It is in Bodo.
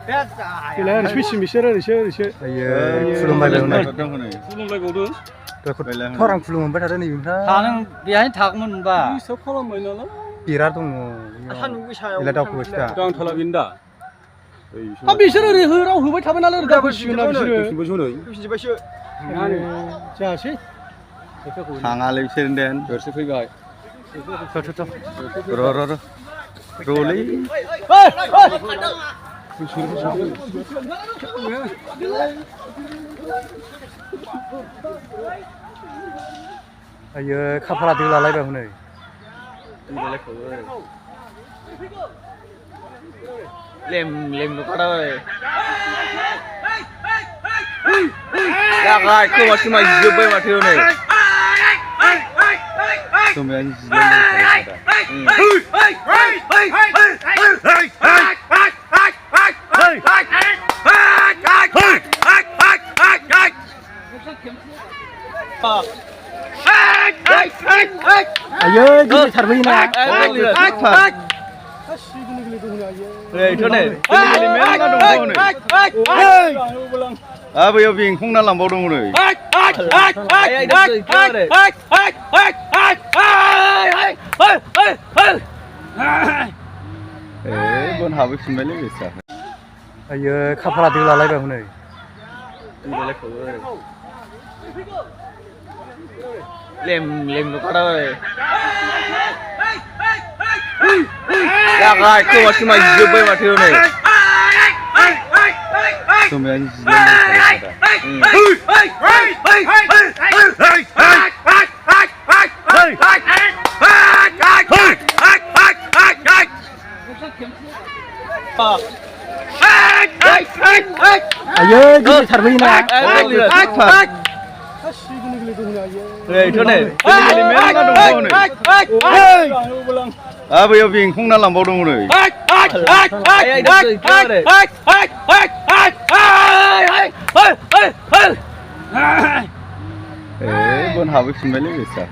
Kailan spesies bicara खुलुमबाय खुलुमलायबावदों खौरां खुलुमबाय थादों नै ओमफ्राय थानो बेहाय थागौमोन होनबा डिस्टार्ब खालामबाय नालाय बिराद दङ इला दावखौबाय दा दांथाला बेनो दा हा बिसोर ओरै राव होबाय थाबाय नालाय ओरै दाबोसिगोन ना बिसोरो फैफिनबायसो जायासै थाङालै बिसोर देन बेरसो फैबाय रलै आयो खाफाला दोलालायबाय हनै लेम लुखादाय जागाय खोमा खोमा जोब्बाय माथो नै खोमायानो जिलायलायबाय आयो गिदिर थारबोयोना बैयाव बेंखंना लांबावदों नै बन हाबैफिनबायलै बेसा आयो खाफाला दोलालायबाय हनै लेम लुखादाय जागाय खोमा खोमा जोब्बाय माथो नै खोमायानो आयो गिदिर थारबोयोना बैयाव बेंखंना लांबावदों नै बन हाबैफिनबायलै बेसा